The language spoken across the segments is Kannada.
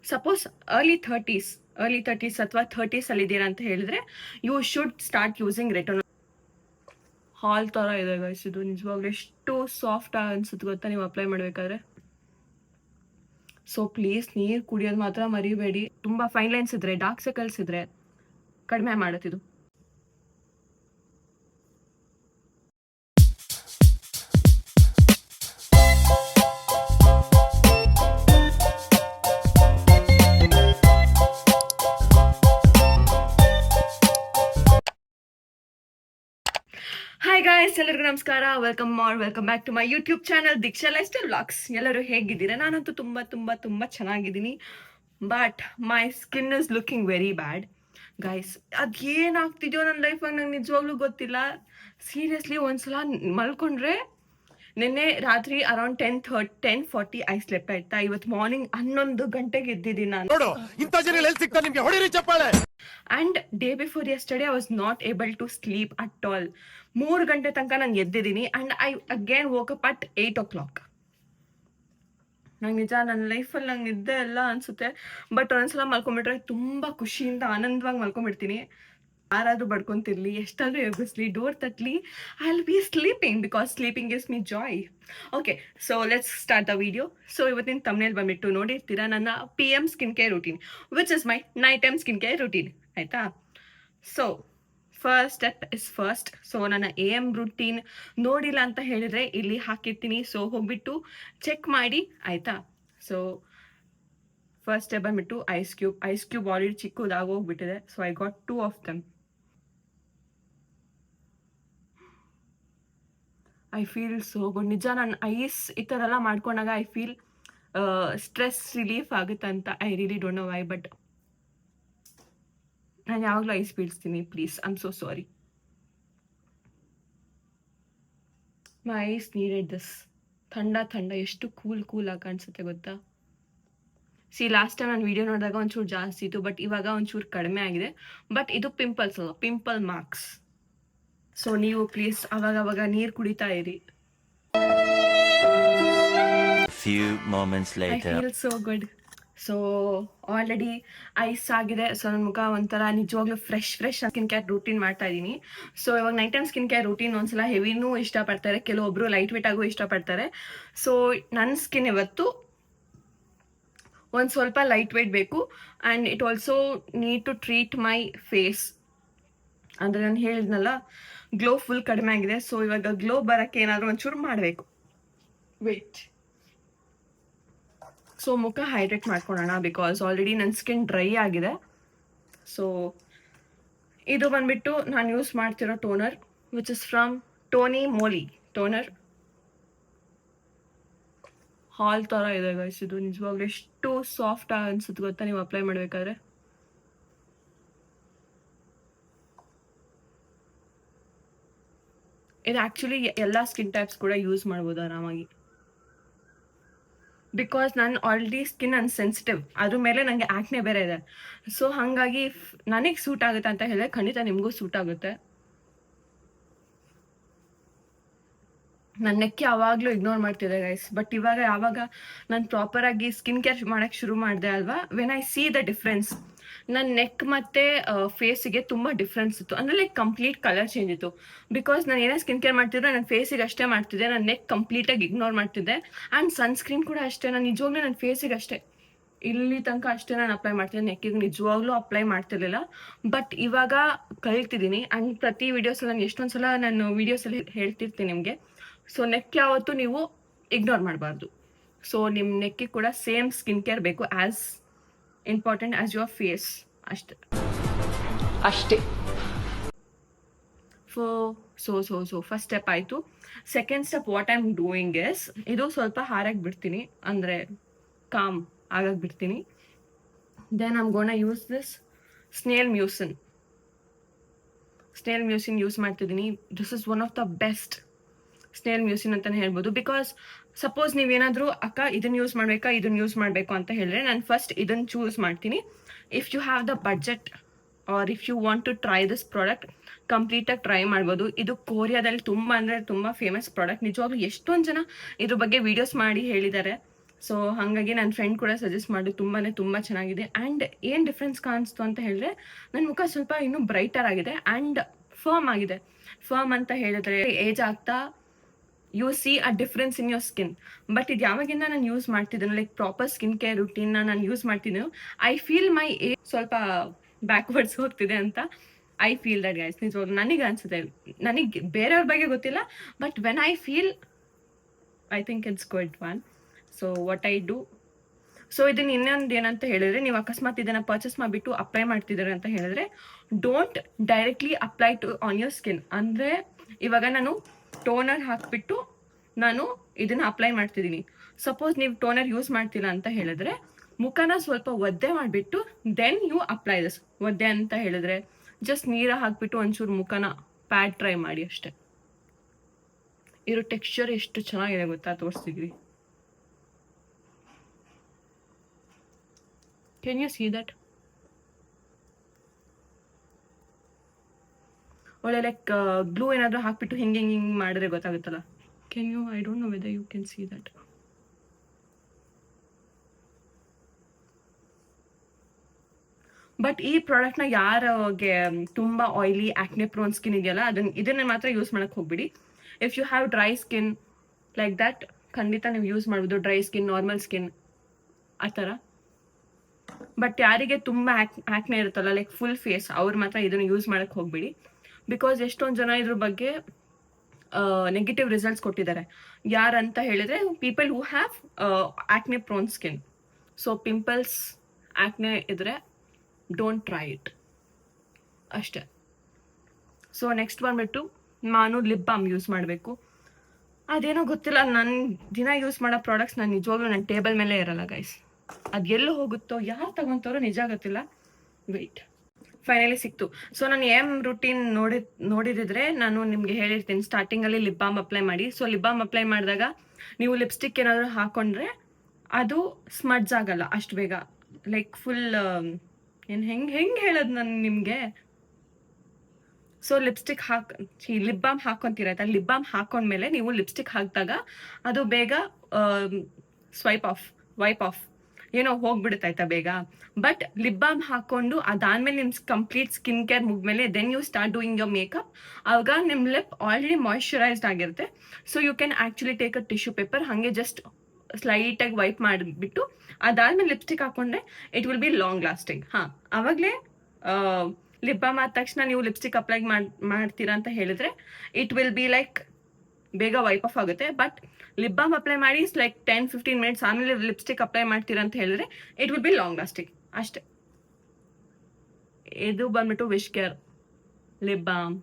ಸಪೋಸ್ ಅರ್ಲಿ 30s ಅಥವಾ 30s ಇದ್ದೀರಾ ಅಂತ ಹೇಳಿದ್ರೆ you should start using retinol. ಹಾಲ್ ಥರ ಇದೆ ಗೈಸ್, ಇದು ನಿಜವಾಗ್ಲೂ ಎಷ್ಟು ಸಾಫ್ಟ್ ಅನ್ಸುತ್ತೆ ಗೊತ್ತಾ ನೀವು ಅಪ್ಲೈ ಮಾಡಬೇಕಾದ್ರೆ. ಸೊ ಪ್ಲೀಸ್ ನೀರು ಕುಡಿಯೋದು ಮಾತ್ರ ಮರಿಬೇಡಿ. ತುಂಬ ಫೈನ್ ಲೈನ್ಸ್ ಇದ್ರೆ, ಡಾರ್ಕ್ ಸರ್ಕಲ್ಸ್ ಇದ್ರೆ ಕಡಿಮೆ ಮಾಡುತ್ತಿದ್ದು. ಹಾಯ್ ಗಾಯ್ಸ್, ಎಲ್ಲರಿಗೂ ನಮಸ್ಕಾರ. Welcome back to my YouTube channel Deeksha lifestyle vlogs. ಎಲ್ಲರೂ ಹೇಗಿದ್ದೀರಾ? ನಾನಂತೂ ತುಂಬ ಚೆನ್ನಾಗಿದ್ದೀನಿ. But my skin is looking very bad guys. ಅದೇನಾಗ್ತಿದ್ಯೋ ನನ್ನ ಲೈಫಾಗ ನಂಗೆ ನಿಜವಾಗ್ಲೂ ಗೊತ್ತಿಲ್ಲ. ಸೀರಿಯಸ್ಲಿ ಒಂದ್ಸಲ ಮಲ್ಕೊಂಡ್ರೆ, ನಿನ್ನೆ ರಾತ್ರಿ ಅರೌಂಡ್ 10:40 ಐ ಸ್ಲೆಪ್ಟ್ ಆಯ್ತಾ. ಇವತ್ತು ಮಾರ್ನಿಂಗ್ 11 ಗಂಟೆಗೆ ಎದ್ದಿದ್ದೀನಿ ನಾನು. And day before yesterday I was not able to sleep at all. 3 ಗಂಟೆ ತನಕ ನಾನು ಎದ್ದಿದ್ದೀನಿ. And I again woke up at 8 o'clock. ನಂಗೆ ನಿಜ ನನ್ನ ಲೈಫಲ್ಲಿ ನಂಗೆ ಇದ್ದೇ ಎಲ್ಲ ಅನ್ಸುತ್ತೆ. ಬಟ್ ಒಂದ್ಸಲ ಮಲ್ಕೊಂಡ್ಬಿಟ್ರೆ ತುಂಬ ಖುಷಿಯಿಂದ ಆನಂದವಾಗಿ ಮಲ್ಕೊಂಡ್ಬಿಡ್ತೀನಿ. ಯಾರಾದ್ರೂ ಬಡ್ಕೊಂತಿರ್ಲಿ, ಎಷ್ಟಾದ್ರೂ ಎಬ್ಬಿಸ್ಲಿ, ಡೋರ್ ತಟ್ಲಿ, I will be sleeping because sleeping gives me joy. Okay, so let's start the video. So ಇವತ್ತಿನ ತಮ್ನೇಲ್ ಬಂದ್ಬಿಟ್ಟು ನೋಡಿರ್ತೀರಾ ನನ್ನ PM skin care routine, which is my night time skin care routine ಆಯ್ತಾ. So first step is first. So ನನ್ನ AM ರೂಟೀನ್ ನೋಡಿಲ್ಲ ಅಂತ ಹೇಳಿದ್ರೆ ಇಲ್ಲಿ ಹಾಕಿರ್ತೀನಿ. ಸೊ ಹೋಗ್ಬಿಟ್ಟು ಚೆಕ್ ಮಾಡಿ ಆಯ್ತಾ. ಸೊ ಫಸ್ಟ್ ಸ್ಟೆಪ್ ಬಂದ್ಬಿಟ್ಟು ಐಸ್ ಕ್ಯೂಬ್ ಆಲ್ರೆಡಿ ಚಿಕ್ಕದಾಗೋಗ್ಬಿಟ್ಟಿದೆ. So I got 2 of them. I feel so good. ನಿಜ ನಾನು ಐಸ್ ಈ ಥರ ಎಲ್ಲ ಮಾಡ್ಕೊಂಡಾಗ ಐ ಫೀಲ್ ಸ್ಟ್ರೆಸ್ ರಿಲೀಫ್ ಆಗುತ್ತೆ ಅಂತ. I really don't know why, but ನಾನು ಯಾವಾಗಲೂ ಐಸ್ ಬೀಳಿಸ್ತೀನಿ. Please, I am so sorry. My eyes needed this. ಥಂಡ ಎಷ್ಟು ಕೂಲಾಗಿ ಕಾಣಿಸುತ್ತೆ ಗೊತ್ತಾ. ಸಿ ಲಾಸ್ಟ್ ಟೈಮ್ ನಾನು ವಿಡಿಯೋ ನೋಡಿದಾಗ ಒಂಚೂರು ಜಾಸ್ತಿ ಇತ್ತು, ಬಟ್ ಇವಾಗ ಒಂಚೂರು ಕಡಿಮೆ ಆಗಿದೆ. ಬಟ್ ಇದು ಪಿಂಪಲ್ಸ್ ಅಲ್ಲ, ಪಿಂಪಲ್ ಮಾರ್ಕ್ಸ್. ಸೊ ನೀವು ಪ್ಲೀಸ್ ಅವಾಗ ನೀರು ಕುಡಿತಾ ಇರಿ. Few moments later. I feel so good. So already ice ಆಗಿದೆ. ಸೊ ನನ್ನ ಮುಖ ಒಂಥರ ನಿಜವಾಗ್ಲೂ ಫ್ರೆಶ್ ಸ್ಕಿನ್ ಕೇರ್ ರೂಟೀನ್ ಮಾಡ್ತಾ ಇದ್ದೀನಿ. ಸೊ ಇವಾಗ night time skin care routine ಒಂದ್ಸಲ ಹೆವಿನೂ ಇಷ್ಟಪಡ್ತಾರೆ, ಕೆಲವೊಬ್ರು ಲೈಟ್ ವೇಟ್ ಆಗು ಇಷ್ಟಪಡ್ತಾರೆ. ಸೊ ನನ್ನ ಸ್ಕಿನ್ ಇವತ್ತು ಒಂದು ಸ್ವಲ್ಪ ಲೈಟ್ ವೇಟ್ ಬೇಕು. And it also need to treat my face. ಅಂದರೆ ನಾನು ಹೇಳಿದ್ನಲ್ಲ, ಗ್ಲೋ ಫುಲ್ ಕಡಿಮೆ ಆಗಿದೆ. ಸೊ ಇವಾಗ ಗ್ಲೋ ಬರೋಕ್ಕೆ ಏನಾದರೂ ಒಂಚೂರು ಮಾಡಬೇಕು. ವೇಟ್. ಸೊ ಮುಖ ಹೈಡ್ರೇಟ್ ಮಾಡ್ಕೊಳ್ಳೋಣ ಬಿಕಾಸ್ ಆಲ್ರೆಡಿ ನನ್ನ ಸ್ಕಿನ್ ಡ್ರೈ ಆಗಿದೆ. ಸೊ ಇದು ಬಂದ್ಬಿಟ್ಟು ನಾನು ಯೂಸ್ ಮಾಡ್ತಿರೋ toner, which is from Tony Moly toner. ಹಾಲ್ ಥರ ಇದೆ ಗೈಸ್, ಇದು ನಿಜವಾಗ್ಲೂ ಎಷ್ಟು ಸಾಫ್ಟ್ ಅನ್ಸುತ್ತೆ ಗೊತ್ತಾ ನೀವು ಅಪ್ಲೈ ಮಾಡಬೇಕಾದ್ರೆ. ಇದು ಆ್ಯಕ್ಚುಲಿ ಎಲ್ಲ ಸ್ಕಿನ್ ಟೈಪ್ಸ್ ಕೂಡ ಯೂಸ್ ಮಾಡ್ಬೋದು ಆರಾಮಾಗಿ. ಬಿಕಾಸ್ ನಾನು ಆಲ್ರೆಡಿ ಸ್ಕಿನ್ ಅನ್ಸೆನ್ಸಿಟಿವ್, ಅದ್ರ ಮೇಲೆ ನನಗೆ ಆ್ಯಕ್ನೆ ಬೇರೆ ಇದೆ. ಸೊ ಹಾಗಾಗಿ ನನಗೆ ಸೂಟ್ ಆಗುತ್ತೆ ಅಂತ ಹೇಳಿದ್ರೆ ಖಂಡಿತ ನಿಮಗೂ ಸೂಟ್ ಆಗುತ್ತೆ. ನನ್ನ ನೆಕ್ಕೆ ಯಾವಾಗಲೂ ಇಗ್ನೋರ್ ಮಾಡ್ತಿದ್ದೆ ಗೈಸ್. ಬಟ್ ಇವಾಗ ಯಾವಾಗ ನಾನು ಪ್ರಾಪರಾಗಿ ಸ್ಕಿನ್ ಕೇರ್ ಮಾಡೋಕ್ಕೆ ಶುರು ಮಾಡಿದೆ ಅಲ್ವಾ, when I C the difference. ನನ್ನ ನೆಕ್ ಮತ್ತು ಫೇಸಿಗೆ ತುಂಬ ಡಿಫ್ರೆನ್ಸ್ ಇತ್ತು. ಅಂದರೆ ಲೈಕ್ ಕಂಪ್ಲೀಟ್ ಕಲರ್ ಚೇಂಜ್ ಇತ್ತು. ಬಿಕಾಸ್ ನಾನು ಏನೇ ಸ್ಕಿನ್ ಕೇರ್ ಮಾಡ್ತಿದ್ರೆ ನನ್ನ ಫೇಸಿಗೆ ಅಷ್ಟೇ ಮಾಡ್ತಿದ್ದೆ, ನನ್ನ ನೆಕ್ ಕಂಪ್ಲೀಟಾಗಿ ಇಗ್ನೋರ್ ಮಾಡ್ತಿದ್ದೆ. ಆ್ಯಂಡ್ ಸನ್ಸ್ಕ್ರೀನ್ ಕೂಡ ಅಷ್ಟೇ, ನಾನು ನಿಜವಾಗ್ಲೂ ನನ್ನ ಫೇಸಿಗೆ ಅಷ್ಟೇ ಇಲ್ಲಿ ತನಕ ಅಷ್ಟೇ ನಾನು ಅಪ್ಲೈ ಮಾಡ್ತಿದ್ದೆ, ನೆಕ್ಕಿಗೆ ನಿಜವಾಗ್ಲೂ ಅಪ್ಲೈ ಮಾಡ್ತಿರ್ಲಿಲ್ಲ. ಬಟ್ ಇವಾಗ ಕಲಿತಿದ್ದೀನಿ. ಆ್ಯಂಡ್ ಪ್ರತಿ ವೀಡಿಯೋಸಲ್ಲಿ ನಾನು ಎಷ್ಟೊಂದು ಸಲ ನಾನು ವೀಡಿಯೋಸಲ್ಲಿ ಹೇಳ್ತಿರ್ತೀನಿ ನಿಮಗೆ. ಸೊ ನೆಕ್ ಯಾವತ್ತೂ ನೀವು ಇಗ್ನೋರ್ ಮಾಡಬಾರ್ದು. ಸೊ ನಿಮ್ಮ ನೆಕ್ಕಿಗೆ ಕೂಡ ಸೇಮ್ ಸ್ಕಿನ್ ಕೇರ್ ಬೇಕು, as important as your face. ಅಷ್ಟೇ. ಸೊ ಫಸ್ಟ್ ಸ್ಟೆಪ್ ಆಯಿತು. Second step what I am doing is, ಇದು ಸ್ವಲ್ಪ ಹಾರಾಗಿ ಬಿಡ್ತೀನಿ, ಅಂದರೆ ಕಾಮ್ ಆಗಾಗಿ ಬಿಡ್ತೀನಿ. Then I am gonna use this snail mucin use ಮಾಡ್ತಿದ್ದೀನಿ. This is one of the best snail mucin ಅಂತಲೇ ಹೇಳ್ಬೋದು. ಬಿಕಾಸ್ ಸಪೋಸ್ ನೀವೇನಾದರೂ ಅಕ್ಕ ಇದನ್ನು ಯೂಸ್ ಮಾಡಬೇಕು ಅಂತ ಹೇಳಿದ್ರೆ ನಾನು ಫಸ್ಟ್ ಇದನ್ನು ಚೂಸ್ ಮಾಡ್ತೀನಿ. If you have the budget or if you want to try this product, ಕಂಪ್ಲೀಟಾಗಿ ಟ್ರೈ ಮಾಡ್ಬೋದು. ಇದು ಕೊರಿಯಾದಲ್ಲಿ ತುಂಬ ಫೇಮಸ್ ಪ್ರಾಡಕ್ಟ್. ನಿಜವಾಗ್ಲೂ ಎಷ್ಟೊಂದು ಜನ ಇದ್ರ ಬಗ್ಗೆ ವೀಡಿಯೋಸ್ ಮಾಡಿ ಹೇಳಿದ್ದಾರೆ. ಸೊ ಹಾಗಾಗಿ ನನ್ನ ಫ್ರೆಂಡ್ ಕೂಡ ಸಜೆಸ್ಟ್ ಮಾಡಿ ತುಂಬ ಚೆನ್ನಾಗಿದೆ. ಆ್ಯಂಡ್ ಏನು ಡಿಫ್ರೆನ್ಸ್ ಕಾಣಿಸ್ತು ಅಂತ ಹೇಳಿದ್ರೆ ನನ್ನ ಮುಖ ಸ್ವಲ್ಪ ಇನ್ನೂ ಬ್ರೈಟರ್ ಆಗಿದೆ ಆ್ಯಂಡ್ ಫರ್ಮ್ ಆಗಿದೆ. ಫರ್ಮ್ ಅಂತ ಹೇಳಿದ್ರೆ ಏಜ್ ಆಗ್ತಾ U C a difference in your skin. But ಇದು ಯಾವಾಗಿಂದ ನಾನು ಯೂಸ್ ಮಾಡ್ತಿದ್ದೇನೆ, ಲೈಕ್ ಪ್ರಾಪರ್ ಸ್ಕಿನ್ ಕೇರ್ ರುಟೀನ್ನ ನಾನು ಯೂಸ್ ಮಾಡ್ತಿದ್ದೇನೆ, ಐ ಫೀಲ್ ಮೈ ಏಜ್ ಸ್ವಲ್ಪ ಬ್ಯಾಕ್ವರ್ಡ್ಸ್ ಹೋಗ್ತಿದೆ ಅಂತ ಐ ಫೀಲ್ ದಟ್ ಗೈಸ್. ನಿಜವಾಗ್ಲೂ ನನಗೆ ಅನ್ಸುತ್ತೆ, ನನಗೆ ಬೇರೆಯವ್ರ ಬಗ್ಗೆ ಗೊತ್ತಿಲ್ಲ, but when I feel I think it's good one. So what I do, so ಇದನ್ನ ಇನ್ನೊಂದು ಏನಂತ ಹೇಳಿದ್ರೆ, ನೀವು ಅಕಸ್ಮಾತ್ ಇದನ್ನು ಪರ್ಚೇಸ್ ಮಾಡಿಬಿಟ್ಟು ಅಪ್ಲೈ ಮಾಡ್ತಿದ್ದಾರೆ ಅಂತ ಹೇಳಿದ್ರೆ, don't directly apply to on your skin. ಅಂದರೆ ಇವಾಗ ನಾನು ಟೋನರ್ ಹಾಕಿಬಿಟ್ಟು ನಾನು ಇದನ್ನು ಅಪ್ಲೈ ಮಾಡ್ತಿದ್ದೀನಿ. ಸಪೋಸ್ ನೀವು ಟೋನರ್ ಯೂಸ್ ಮಾಡ್ತಿಲ್ಲ ಅಂತ ಹೇಳಿದ್ರೆ ಮುಖನ ಸ್ವಲ್ಪ ಒದ್ದೆ ಮಾಡಿಬಿಟ್ಟು ದೆನ್ ಯು ಅಪ್ಲೈ ದಿಸ್. ಒದ್ದೆ ಅಂತ ಹೇಳಿದ್ರೆ ಜಸ್ಟ್ ನೀರು ಹಾಕಿಬಿಟ್ಟು ಒಂಚೂರು ಮುಖನ ಪ್ಯಾಡ್ ಟ್ರೈ ಮಾಡಿ ಅಷ್ಟೆ. ಇರೋ ಟೆಕ್ಸ್ಚರ್ ಎಷ್ಟು ಚೆನ್ನಾಗಿದೆ ಗೊತ್ತಾ, ತೋರಿಸ್ತಿದ್ವಿ. Can you see that? ಒಳ್ಳೆ ಲೈಕ್ ಗ್ಲೂ ಏನಾದರೂ ಹಾಕ್ಬಿಟ್ಟು ಹಿಂಗೆ ಮಾಡಿದ್ರೆ ಗೊತ್ತಾಗುತ್ತಲ್ಲ. Can you, I don't know whether you can see that. But ಈ ಪ್ರಾಡಕ್ಟ್ನ ಯಾರಿಗೆ ತುಂಬ ಆಯಿಲಿ ಆಕ್ನೆ ಪ್ರೋನ್ ಸ್ಕಿನ್ ಇದೆಯಲ್ಲ, ಇದನ್ನ ಮಾತ್ರ ಯೂಸ್ ಮಾಡಕ್ಕೆ ಹೋಗ್ಬಿಡಿ. If you have dry skin like that, ಖಂಡಿತ ನೀವು ಯೂಸ್ ಮಾಡ್ಬೋದು. ಡ್ರೈ ಸ್ಕಿನ್, ನಾರ್ಮಲ್ ಸ್ಕಿನ್ ಆ ಥರ. ಬಟ್ ಯಾರಿಗೆ ತುಂಬ ಆಕ್ನೆ ಇರುತ್ತಲ್ಲ, ಲೈಕ್ ಫುಲ್ ಫೇಸ್, ಅವ್ರು ಮಾತ್ರ ಇದನ್ನು ಯೂಸ್ ಮಾಡಕ್ಕೆ ಹೋಗ್ಬಿಡಿ. ಬಿಕಾಸ್ ಎಷ್ಟೊಂದು ಜನ ಇದ್ರ ಬಗ್ಗೆ ನೆಗೆಟಿವ್ ರಿಸಲ್ಟ್ಸ್ ಕೊಟ್ಟಿದ್ದಾರೆ. ಯಾರಂತ ಹೇಳಿದ್ರೆ people who have ಆಕ್ನೆ prone skin. So pimples, ಆಕ್ನೆ ಇದ್ರೆ ಡೋಂಟ್ ಟ್ರೈ ಇಟ್ ಅಷ್ಟೇ. ಸೊ ನೆಕ್ಸ್ಟ್ ಬಂದ್ಬಿಟ್ಟು ನಾನು ಲಿಪ್ ಬಾಮ್ ಯೂಸ್ ಮಾಡಬೇಕು. ಅದೇನೋ ಗೊತ್ತಿಲ್ಲ, ನನ್ನ ದಿನ ಯೂಸ್ ಮಾಡೋ ಪ್ರಾಡಕ್ಟ್ಸ್ ನಾನು ನಿಜವಾಗ್ಲೂ ನನ್ನ ಟೇಬಲ್ ಮೇಲೆ ಇರಲ್ಲ ಗೈಸ್. ಅದು ಎಲ್ಲೋ ಹೋಗುತ್ತೋ, ಯಾರು ತಗೊಂತಾರೋ ನಿಜ ಗೊತ್ತಿಲ್ಲ. ವೆಯ್ಟ್, ಫೈನಲಿ ಸಿಕ್ತು. ಸೊ ನಾನು ರೂಟೀನ್ ನೋಡಿದ್ರೆ ನಾನು ನಿಮಗೆ ಹೇಳಿರ್ತೀನಿ ಸ್ಟಾರ್ಟಿಂಗಲ್ಲಿ ಲಿಪ್ ಬಾಮ್ ಅಪ್ಲೈ ಮಾಡಿ. ಸೊ ಲಿಪ್ ಬಾಮ್ ಅಪ್ಲೈ ಮಾಡಿದಾಗ ನೀವು ಲಿಪ್ಸ್ಟಿಕ್ ಏನಾದರೂ ಹಾಕೊಂಡ್ರೆ ಅದು ಸ್ಮಡ್ಜ್ ಆಗಲ್ಲ ಅಷ್ಟು ಬೇಗ. ಲೈಕ್ ಫುಲ್ ಏನು ಹೆಂಗೆ ಹೇಳೋದು ನಾನು ನಿಮಗೆ. ಸೊ ಲಿಪ್ಸ್ಟಿಕ್ ಲಿಪ್ ಬಾಮ್ ಹಾಕೊಂತೀರಾಯ್ತಾ, ಲಿಪ್ ಬಾಮ್ ಹಾಕೊಂಡ್ಮೇಲೆ ನೀವು ಲಿಪ್ಸ್ಟಿಕ್ ಹಾಕಿದಾಗ ಅದು ಬೇಗ ವೈಪ್ ಆಫ್ ಏನೋ ಹೋಗ್ಬಿಡುತ್ತಾಯ್ತಾ ಬೇಗ. ಬಟ್ ಲಿಪ್ ಬಾಮ್ ಹಾಕೊಂಡು ಅದಾದ್ಮೇಲೆ ನಿಮ್ಮ ಕಂಪ್ಲೀಟ್ ಸ್ಕಿನ್ ಕೇರ್ ಮುಗಿದ್ಮೇಲೆ then you start doing your makeup. ಆವಾಗ ನಿಮ್ಮ ಲಿಪ್ ಆಲ್ರೆಡಿ ಮಾಯ್ಶ್ಚರೈಸ್ಡ್ ಆಗಿರುತ್ತೆ. So you can actually take a tissue paper, ಹಾಗೆ ಜಸ್ಟ್ ಸ್ಲೈಟಾಗಿ ವೈಪ್ ಮಾಡಿಬಿಟ್ಟು ಅದಾದ್ಮೇಲೆ ಲಿಪ್ಸ್ಟಿಕ್ ಹಾಕೊಂಡ್ರೆ it will be long lasting. ಹಾಂ, ಆವಾಗಲೇ ಲಿಪ್ ಬಾಮ್ ಆದ ತಕ್ಷಣ ನೀವು ಲಿಪ್ಸ್ಟಿಕ್ ಅಪ್ಲೈ ಮಾಡ್ತೀರಾ ಅಂತ ಹೇಳಿದ್ರೆ ಇಟ್ ವಿಲ್ ಬಿ ಲೈಕ್ ಬೇಗ ವೈಪ್ ಆಫ್ ಆಗುತ್ತೆ. ಬಟ್ ಲಿಪ್ ಬಾಮ್ ಅಪ್ಲೈ ಮಾಡಿ ಲೈಕ್ 10-15 ಮಿನಿಟ್ಸ್ ಆಮೇಲೆ ಲಿಪ್ಸ್ಟಿಕ್ ಅಪ್ಲೈ ಮಾಡ್ತೀರಾ ಅಂತ ಹೇಳಿದ್ರೆ it will be long lasting ಅಷ್ಟೇ. ಇದು ಬಂದ್ಬಿಟ್ಟು ವಿಶ್ ಕೇರ್ ಲಿಪ್ ಬಾಮ್.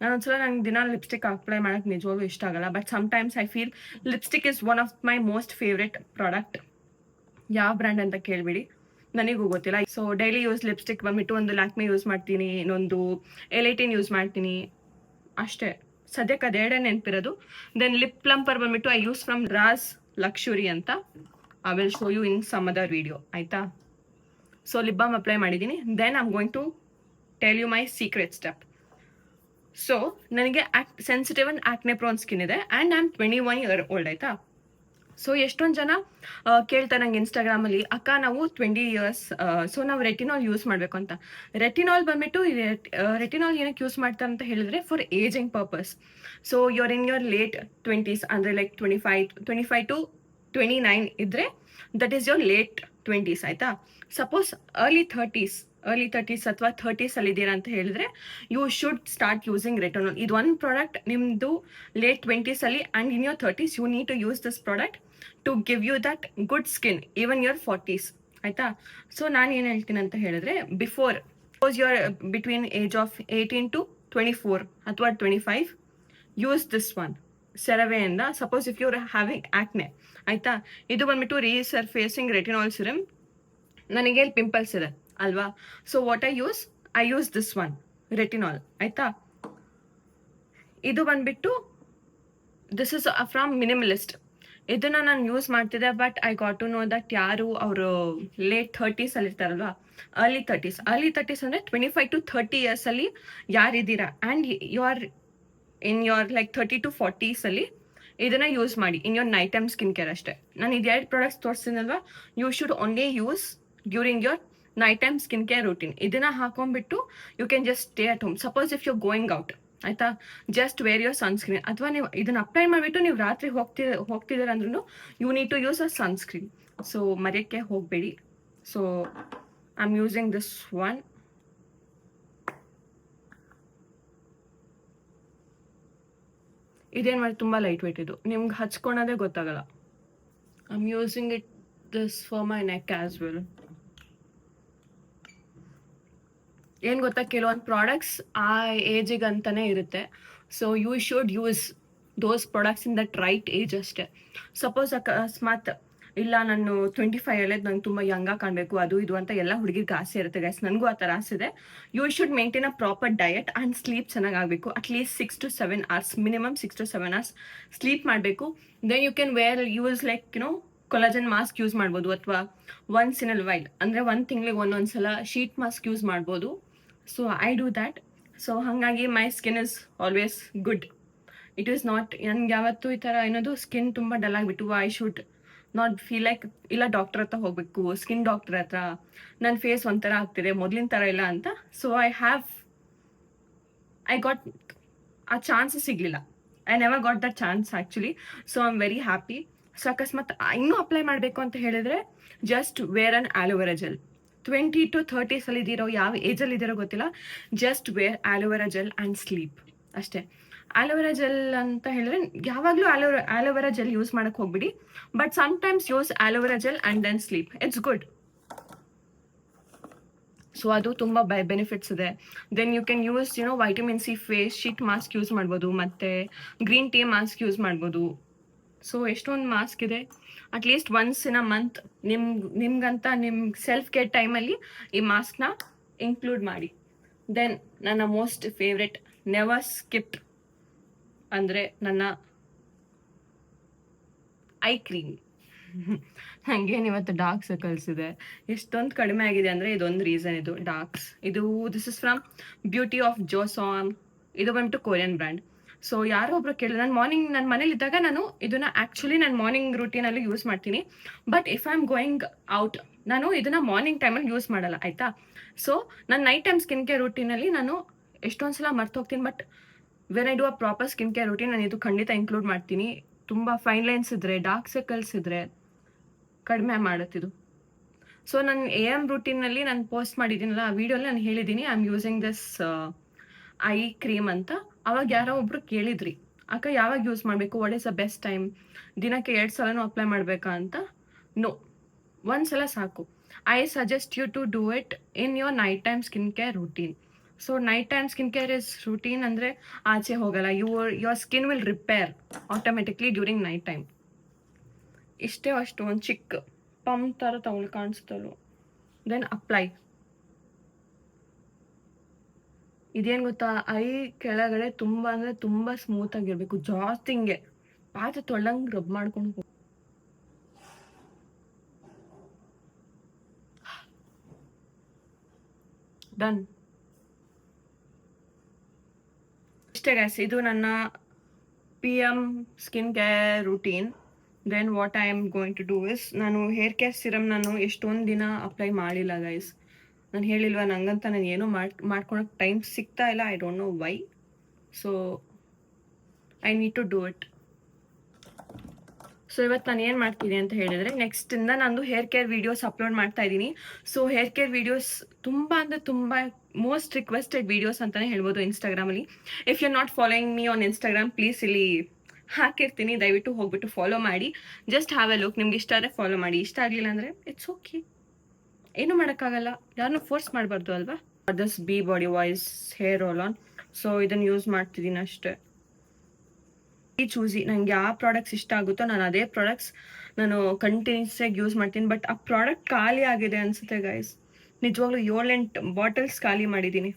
ನಾನೊಂದ್ಸಲ ನಂಗೆ ದಿನ ಲಿಪ್ಸ್ಟಿಕ್ ಅಪ್ಲೈ ಮಾಡೋಕ್ಕೆ ನಿಜವಾಗ್ಲೂ ಇಷ್ಟ ಆಗಲ್ಲ. But sometimes I feel lipstick is one of my most favourite product. ಯಾವ ಬ್ರ್ಯಾಂಡ್ ಅಂತ ಕೇಳಿಬಿಡಿ, ನನಗೂ ಗೊತ್ತಿಲ್ಲ. ಸೊ ಡೈಲಿ ಯೂಸ್ ಲಿಪ್ಸ್ಟಿಕ್ ಬಂದ್ಬಿಟ್ಟು ಒಂದು ಲ್ಯಾಕ್ಮಿ ಯೂಸ್ ಮಾಡ್ತೀನಿ, ಇನ್ನೊಂದು L18 ಯೂಸ್ ಮಾಡ್ತೀನಿ ಅಷ್ಟೇ. ಸದ್ಯಕ್ಕೆ ಅದೆರಡೇ ನೆನಪಿರೋದು. ದೆನ್ ಲಿಪ್ ಪ್ಲಂಪರ್ ಬಂದ್ಬಿಟ್ಟು I use from Ras luxury ಅಂತ. I will show you in some other video, ಆಯಿತಾ. ಸೊ ಲಿಪ್ ಬಾಮ್ ಅಪ್ಲೈ ಮಾಡಿದ್ದೀನಿ. Then I am going to tell you my secret step. So ನನಗೆ sensitive and acne prone skin ಇದೆ and I am 21 years old, ಆಯಿತಾ. ಸೊ ಎಷ್ಟೊಂದು ಜನ ಕೇಳ್ತಾರೆ ನಂಗೆ ಇನ್ಸ್ಟಾಗ್ರಾಮಲ್ಲಿ, ಅಕ್ಕ ನಾವು 20 years, ಸೊ ನಾವು ರೆಟಿನಾಲ್ ಯೂಸ್ ಮಾಡಬೇಕು ಅಂತ. ರೆಟಿನಾಲ್ ಬಂದ್ಬಿಟ್ಟು ರೆಟಿನಾಲ್ ಏನಕ್ಕೆ ಯೂಸ್ ಮಾಡ್ತಾರೆ ಅಂತ ಹೇಳಿದ್ರೆ for ageing purpose. So your in your late 20s, ಅಂದರೆ ಲೈಕ್ 25 to 29 ಇದ್ದರೆ that is your late 20s, ಆಯಿತಾ. ಸಪೋಸ್ ಅರ್ಲಿ 30s ಅಥವಾ 30s ಅಲ್ಲಿದ್ದೀರಾ ಅಂತ ಹೇಳಿದ್ರೆ you should start using retinol. ಇದು ಒಂದು ಪ್ರಾಡಕ್ಟ್ ನಿಮ್ಮದು ಲೇಟ್ 20s ಅಲ್ಲಿ and in your 30s you need to use this product to give you that good skin even your 40s, ಆಯಿತಾ. ಸೊ ನಾನು ಏನು ಹೇಳ್ತೀನಿ ಅಂತ ಹೇಳಿದ್ರೆ, before your between age of 18 to 24 ಅಥವಾ 25 ಯೂಸ್ ದಿಸ್ ಒನ್ ಸೆರವೆಯಿಂದ. Suppose if you're having acne, ಆಯಿತಾ. ಇದು ಬಂದ್ಬಿಟ್ಟು ರೀಸರ್ಫೇಸಿಂಗ್ ರೆಟಿನಾಲ್ ಸಿರಮ್. ನನಗೆ ಪಿಂಪಲ್ಸ್ ಇದೆ ಅಲ್ವಾ, so what I use this one retinol, ಆಯಿತಾ. ಇದು ಬಂದ್ಬಿಟ್ಟು ದಿಸ್ ಇಸ್ ಫ್ರಮ್ ಮಿನಿಮಲಿಸ್ಟ್. ಇದನ್ನು ನಾನು ಯೂಸ್ ಮಾಡ್ತಿದ್ದೆ, but I got to know that ಯಾರು ಅವರು ಲೇಟ್ 30s ಅಲ್ಲಿರ್ತಾರಲ್ವಾ, ಅರ್ಲಿ 30s ಅಂದರೆ 25 to 30 years ಅಲ್ಲಿ ಯಾರಿದ್ದೀರಾ and you are in your like 30 to 40s ಅಲ್ಲಿ ಇದನ್ನ ಯೂಸ್ ಮಾಡಿ in your night time skin care ಅಷ್ಟೇ. ನಾನು ಇದೆರಡು ಪ್ರಾಡಕ್ಟ್ಸ್ ತೋರಿಸ್ತೀನಲ್ವಾ, you should only use during your night time skin care routine. ಇದನ್ನ ಹಾಕೊಂಡ್ಬಿಟ್ಟು you can just stay at home. Suppose if you going out, ಆಯ್ತಾ, ಜಸ್ಟ್ ವೇರ್ ಯೋರ್ ಸನ್ಸ್ಕ್ರೀನ್. ಅಥವಾ ನೀವು ಇದನ್ನ ಅಪ್ಲೈ ಮಾಡಿಬಿಟ್ಟು ನೀವು ರಾತ್ರಿ ಹೋಗ್ತಿದ್ದೀರ ಅಂದ್ರೂ you need to use a sunscreen. So ಮರೆಯಕ್ಕೆ ಹೋಗಬೇಡಿ. So I am using this one. ಇದೇನು ಮಾಡಿ ತುಂಬ ಲೈಟ್ ವೇಟ್, ಇದು ನಿಮ್ಗೆ ಹಚ್ಕೊಳೋದೇ ಗೊತ್ತಾಗಲ್ಲ. I am using it this for my neck as well. ಏನು ಗೊತ್ತಾ, ಕೆಲವೊಂದು ಪ್ರಾಡಕ್ಟ್ಸ್ ಆ ಏಜಿಗೆ ಅಂತಾನೆ ಇರುತ್ತೆ. So you should use those products in that right age ಅಷ್ಟೇ. ಸಪೋಸ್ ಅಕಸ್ಮಾತ್ ಇಲ್ಲ ನಾನು 25 ಹೇಳೋದು ನಂಗೆ ತುಂಬ ಯಂಗಾಗಿ ಕಾಣಬೇಕು ಅದು ಇದು ಅಂತ ಎಲ್ಲ ಹುಡುಗಿಗೆ ಆಸೆ ಇರುತ್ತೆ ಗೈಸ್, ನನಗೂ ಆ ಥರ ಆಸೆ ಇದೆ. You should maintain a proper diet and sleep ಚೆನ್ನಾಗಿ ಆಗಬೇಕು. At least 6 to 7 hours, minimum 6 to 7 hours sleep ಮಾಡಬೇಕು. Then you can use like collagen mask use ಮಾಡ್ಬೋದು, ಅಥವಾ ಒನ್ಸ್ ಇನ್ ಅ ವೈಲ್ ಅಂದರೆ 1 ತಿಂಗಳಿಗೆ ಒಂದೊಂದ್ಸಲ ಶೀಟ್ ಮಾಸ್ಕ್ ಯೂಸ್ ಮಾಡ್ಬೋದು. So I do that. So ಹಾಗಾಗಿ my skin is always good. It is not, ನನ್ಗೆ ಯಾವತ್ತೂ ಈ ಥರ ಏನದು ಸ್ಕಿನ್ ತುಂಬ ಡಲ್ ಆಗಿಬಿಟ್ಟು I should not feel like ಇಲ್ಲ ಡಾಕ್ಟರ್ ಹತ್ರ ಹೋಗಬೇಕು, ಸ್ಕಿನ್ ಡಾಕ್ಟರ್ ಹತ್ರ, ನನ್ನ ಫೇಸ್ ಒಂಥರ ಆಗ್ತಿದೆ ಮೊದಲಿನ ಥರ ಇಲ್ಲ ಅಂತ. ಸೊ ಐ ಗಾಟ್ ಆ ಚಾನ್ಸ್ ಸಿಗಲಿಲ್ಲ. I never got that chance actually. So I am very happy. So ಅಕಸ್ಮಾತ್ ಇನ್ನೂ ಅಪ್ಲೈ ಮಾಡಬೇಕು ಅಂತ ಹೇಳಿದರೆ just wear on aloe vera gel. 20 to 30s ಅಲ್ಲಿ ಇದ್ದೀರೋ, ಯಾವ ಏಜಲ್ಲಿ ಇದ್ದೀರೋ ಗೊತ್ತಿಲ್ಲ, just wear aloe vera gel and sleep ಅಷ್ಟೇ. ಆಲೋವೆರಾ ಜೆಲ್ ಅಂತ ಹೇಳಿದ್ರೆ ಯಾವಾಗಲೂ ಆಲೋವೆರಾ ಜೆಲ್ ಯೂಸ್ ಮಾಡೋಕ್ಕೆ ಹೋಗ್ಬಿಡಿ, but sometimes use aloe vera gel and then sleep, it's good. So ಅದು ತುಂಬ ಬೆನಿಫಿಟ್ಸ್ ಇದೆ. Then you can use vitamin C face sheet mask use ಮಾಡ್ಬೋದು, ಮತ್ತು ಗ್ರೀನ್ ಟೀ ಮಾಸ್ಕ್ ಯೂಸ್ ಮಾಡ್ಬೋದು. ಸೊ ಎಷ್ಟೊಂದು ಮಾಸ್ಕ್ ಇದೆ. At least once in a month ನಿಮ್ಗಂತ ನಿಮ್ಮ ಸೆಲ್ಫ್ ಕೇರ್ ಟೈಮಲ್ಲಿ ಈ ಮಾಸ್ಕ್ನ ಇನ್ಕ್ಲೂಡ್ ಮಾಡಿ. ದೆನ್ ನನ್ನ ಮೋಸ್ಟ್ ಫೇವ್ರೆಟ್ ನೆವರ್ ಸ್ಕಿಪ್ ಅಂದರೆ ನನ್ನ ಐ ಕ್ರೀಮ್. ಹಾಗೇನು ಇವತ್ತು ಡಾರ್ಕ್ ಸರ್ಕಲ್ಸ್ ಇದೆ, ಎಷ್ಟೊಂದು ಕಡಿಮೆ ಆಗಿದೆ ಅಂದರೆ ಇದೊಂದು ರೀಸನ್. ಇದು ಡಾರ್ಕ್ಸ್, this is from Beauty of Joseon. ಇದು ಬಂದ್ಬಿಟ್ಟು ಕೊರಿಯನ್ ಬ್ರ್ಯಾಂಡ್. ಸೊ ಯಾರೋ ಒಬ್ರು ಕೇಳಿದ್ರು, ನನ್ನ ಮನೇಲಿದ್ದಾಗ ನಾನು ಇದನ್ನ ಆ್ಯಕ್ಚುಲಿ ನನ್ನ ಮಾರ್ನಿಂಗ್ ರೂಟೀನಲ್ಲಿ ಯೂಸ್ ಮಾಡ್ತೀನಿ. But if I am going out ನಾನು ಇದನ್ನ ಮಾರ್ನಿಂಗ್ ಟೈಮಲ್ಲಿ ಯೂಸ್ ಮಾಡಲ್ಲ, ಆಯಿತಾ. ಸೊ ನನ್ನ ನೈಟ್ ಟೈಮ್ ಸ್ಕಿನ್ ಕೇರ್ ರೂಟೀನಲ್ಲಿ ನಾನು ಎಷ್ಟೊಂದು ಸಲ ಮರ್ತು ಹೋಗ್ತೀನಿ. But when I do a proper skin care routine ನಾನು ಇದು ಖಂಡಿತ ಇನ್ಕ್ಲೂಡ್ ಮಾಡ್ತೀನಿ. ತುಂಬ ಫೈನ್ ಲೈನ್ಸ್ ಇದ್ದರೆ, ಡಾರ್ಕ್ ಸರ್ಕಲ್ಸ್ ಇದ್ದರೆ ಕಡಿಮೆ ಮಾಡುತ್ತಿದ್ದು. ಸೊ ನನ್ನ AM ರೂಟೀನಲ್ಲಿ ನಾನು ಪೋಸ್ಟ್ ಮಾಡಿದ್ದೀನಲ್ಲ, ಆ ವಿಡಿಯೋಲಿ ನಾನು ಹೇಳಿದ್ದೀನಿ I am using this I cream ಅಂತ. ಅವಾಗ ಯಾರೋ ಒಬ್ರು ಕೇಳಿದ್ರಿ, ಅಕ್ಕ ಯಾವಾಗ ಯೂಸ್ ಮಾಡಬೇಕು, what is the best time, ದಿನಕ್ಕೆ 2 ಸಲನೂ ಅಪ್ಲೈ ಮಾಡಬೇಕಾ ಅಂತ. ನೋ, 1 ಸಲ ಸಾಕು. I suggest you to do it in your night time skin care routine. So night time skin care is routine ಅಂದರೆ ಆಚೆ ಹೋಗಲ್ಲ, your skin will repair automatically during night time. ಇಷ್ಟೇ ಅಷ್ಟು, ಒಂದು ಚಿಕ್ಕ ಪಂಪ್ ಥರ ತಗೊಳ್ಳಿ ಕಾಣಿಸ್ತಲ್ಲೋ. Then apply. ಇದೇನು ಗೊತ್ತಾ, ಐ ಕೆಳಗಡೆ ತುಂಬ ಅಂದರೆ ತುಂಬ ಸ್ಮೂತಾಗಿರಬೇಕು, ಜಾಸ್ತಿ ಹಿಂಗೆ ಪಾತ್ರೆ ತೊಳ್ಳಂಗೆ ರಬ್ ಮಾಡ್ಕೊಂಡು ಹೋಗಿ. ಡನ್. ಇಷ್ಟೇ ಗೈಸ್, ಇದು ನನ್ನ PM skin care routine. Then what I am going to do is, ನಾನು ಹೇರ್ ಕೇರ್ ಸಿರಮ್ ನಾನು ಎಷ್ಟೊಂದು ದಿನ ಅಪ್ಲೈ ಮಾಡಿಲ್ಲ ಗೈಸ್. ನಾನು ಹೇಳಿಲ್ವ, ನಂಗಂತ ನಾನು ಏನೂ ಮಾಡ್ಕೊಳಕ್ಕೆ ಟೈಮ್ ಸಿಗ್ತಾ ಇಲ್ಲ. I don't know why. So I need to do it. So ಇವತ್ತು ನಾನು ಏನು ಮಾಡ್ತೀನಿ ಅಂತ ಹೇಳಿದರೆ, ನೆಕ್ಸ್ಟಿಂದ ನಂದು ಹೇರ್ ಕೇರ್ ವೀಡಿಯೋಸ್ ಅಪ್ಲೋಡ್ ಮಾಡ್ತಾ ಇದ್ದೀನಿ. ಸೊ ಹೇರ್ ಕೇರ್ ವೀಡಿಯೋಸ್ ತುಂಬ ಅಂದರೆ ತುಂಬ ಮೋಸ್ಟ್ ರಿಕ್ವೆಸ್ಟೆಡ್ ವೀಡಿಯೋಸ್ ಅಂತಲೇ ಹೇಳ್ಬೋದು ಇನ್ಸ್ಟಾಗ್ರಾಮಲ್ಲಿ. If you not following me on Instagram, please ಇಲ್ಲಿ ಹಾಕಿರ್ತೀನಿ, ದಯವಿಟ್ಟು ಹೋಗ್ಬಿಟ್ಟು ಫಾಲೋ ಮಾಡಿ. Just have a look. ನಿಮ್ಗೆ ಇಷ್ಟ ಆದರೆ ಫಾಲೋ ಮಾಡಿ, ಇಷ್ಟ ಆಗಲಿಲ್ಲ ಅಂದರೆ ಇಟ್ಸ್ ಓಕೆ, ಏನೂ ಮಾಡೋಕ್ಕಾಗಲ್ಲ, ಯಾರನ್ನೂ ಫೋರ್ಸ್ ಮಾಡಬಾರ್ದು ಅಲ್ವಾ. This Be Bodywise hair roll on. So ಇದನ್ನು ಯೂಸ್ ಮಾಡ್ತಿದ್ದೀನಿ ಅಷ್ಟೇ. ಚೂಸಿ, ನನಗೆ ಯಾವ ಪ್ರಾಡಕ್ಟ್ಸ್ ಇಷ್ಟ ಆಗುತ್ತೋ ನಾನು ಅದೇ ಪ್ರಾಡಕ್ಟ್ಸ್ ನಾನು ಕಂಟಿನ್ಯೂಸ್ ಆಗಿ ಯೂಸ್ ಮಾಡ್ತೀನಿ. ಬಟ್ ಆ ಪ್ರಾಡಕ್ಟ್ ಖಾಲಿ ಆಗಿದೆ ಅನಿಸುತ್ತೆ ಗೈಸ್, ನಿಜವಾಗ್ಲೂ 7-8 ಬಾಟಲ್ಸ್ ಖಾಲಿ ಮಾಡಿದ್ದೀನಿ.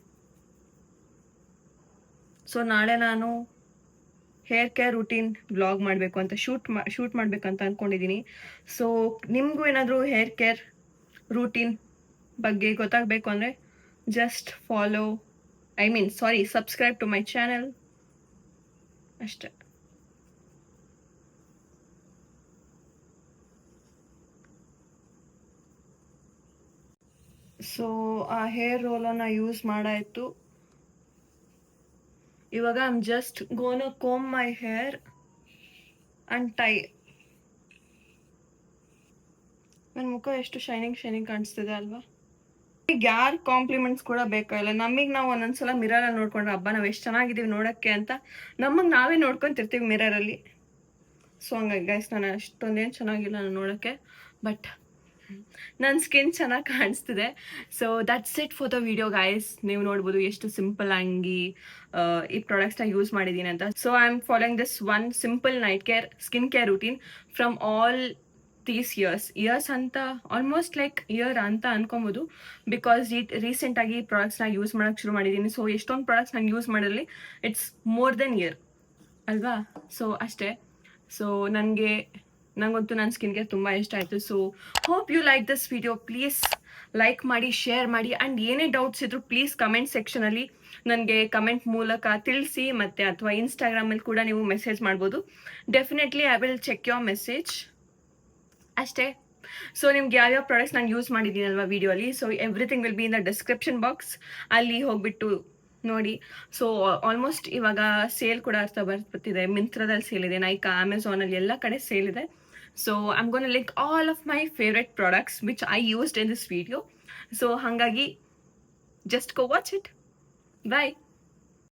ಸೊ ನಾಳೆ ನಾನು ಹೇರ್ ಕೇರ್ ರೂಟೀನ್ ವ್ಲಾಗ್ ಮಾಡಬೇಕು ಅಂತ ಶೂಟ್ ಮಾಡಬೇಕಂತ ಅಂದ್ಕೊಂಡಿದ್ದೀನಿ. ಸೊ ನಿಮಗೂ ಏನಾದರೂ ಹೇರ್ ಕೇರ್ ರೂಟೀನ್ ಬಗ್ಗೆ ಗೊತ್ತಾಗಬೇಕು ಅಂದರೆ just subscribe to my channel. ಅಷ್ಟೆ. ಸೊ ಆ ಹೇರ್ ರೋಲನ್ನ ಯೂಸ್ ಮಾಡಾಯಿತು. ಇವಾಗ I am just gone comb my hair and tie. ನನ್ನ ಮುಖ ಎಷ್ಟು ಶೈನಿಂಗ್ ಕಾಣಿಸ್ತಿದೆ ಅಲ್ವಾ? ಈಗ ಯಾರು ಕಾಂಪ್ಲಿಮೆಂಟ್ಸ್ ಕೂಡ ಬೇಕಾಗಿಲ್ಲ. ನಮಗೆ ನಾವು ಒಂದೊಂದ್ಸಲ ಮಿರರಲ್ಲಿ ನೋಡ್ಕೊಂಡ್ರೆ ಹಬ್ಬ ನಾವು ಎಷ್ಟು ಚೆನ್ನಾಗಿದ್ದೀವಿ ನೋಡೋಕ್ಕೆ ಅಂತ ನಮಗೆ ನಾವೇ ನೋಡ್ಕೊಂತಿರ್ತೀವಿ ಮಿರರಲ್ಲಿ. ಸೊ ಹಂಗಾಗಿ ಗೈಸ್ ನಾನು ಅಷ್ಟೊಂದೇನು ಚೆನ್ನಾಗಿಲ್ಲ ನಾನು ನೋಡೋಕ್ಕೆ, ಬಟ್ ನನ್ನ ಸ್ಕಿನ್ ಚೆನ್ನಾಗಿ ಕಾಣಿಸ್ತಿದೆ. So that's it for the video guys. ನೀವು ನೋಡ್ಬೋದು ಎಷ್ಟು ಸಿಂಪಲ್ ಆಗಿ ಈ ಪ್ರಾಡಕ್ಟ್ಸ್ನ ಯೂಸ್ ಮಾಡಿದ್ದೀನಿ ಅಂತ. So I am following this one simple skin care routine from all these years ಅಂತ ಆಲ್ಮೋಸ್ಟ್ ಲೈಕ್ ಇಯರ್ ಅಂತ ಅನ್ಕೊಬೋದು, ಬಿಕಾಸ್ ರೀಸೆಂಟಾಗಿ ಪ್ರಾಡಕ್ಟ್ಸ್ನ ಯೂಸ್ ಮಾಡೋಕ್ಕೆ ಶುರು ಮಾಡಿದ್ದೀನಿ. ಸೊ ಎಷ್ಟೊಂದು ಪ್ರಾಡಕ್ಟ್ಸ್ ನಾನು ಯೂಸ್ ಮಾಡಿರಲಿ ಇಟ್ಸ್ ಮೋರ್ ದೆನ್ ಇಯರ್ ಅಲ್ವಾ? ಸೊ ಅಷ್ಟೇ. ಸೊ ನಂಗಂತೂ ನನ್ನ ಸ್ಕಿನ್ ಕೇರ್ ತುಂಬ ಇಷ್ಟ ಆಯಿತು. So hope you like this video. Please like ಮಾಡಿ, ಶೇರ್ ಮಾಡಿ, ಆ್ಯಂಡ್ ಏನೇ ಡೌಟ್ಸ್ ಇದ್ರು ಪ್ಲೀಸ್ ಕಮೆಂಟ್ ಸೆಕ್ಷನಲ್ಲಿ ನನಗೆ ಕಮೆಂಟ್ ಮೂಲಕ ತಿಳಿಸಿ, ಮತ್ತು ಅಥವಾ ಇನ್ಸ್ಟಾಗ್ರಾಮಲ್ಲಿ ಕೂಡ ನೀವು ಮೆಸೇಜ್ ಮಾಡ್ಬೋದು. Definitely I will check your message. ಅಷ್ಟೇ. ಸೊ ನಿಮ್ಗೆ ಯಾವ್ಯಾವ ಪ್ರಾಡಕ್ಟ್ಸ್ ನಾನು ಯೂಸ್ ಮಾಡಿದ್ದೀನಲ್ವಾ ವಿಡಿಯೋಲಿ, so everything will be in the description box. ಅಲ್ಲಿ ಹೋಗ್ಬಿಟ್ಟು ನೋಡಿ. ಸೊ ಆಲ್ಮೋಸ್ಟ್ ಇವಾಗ ಸೇಲ್ ಕೂಡ ಬರ್ತಿದೆ. ಮಿಂತ್ರದಲ್ಲಿ ಸೇಲ್ ಇದೆ, ನೈಕಾ, ಅಮೆಝಾನಲ್ಲಿ ಎಲ್ಲ ಕಡೆ ಸೇಲ್ ಇದೆ. So I am gonna link all of my favourite products which I used in this video. So ಹಾಗಾಗಿ just go watch it. Bye.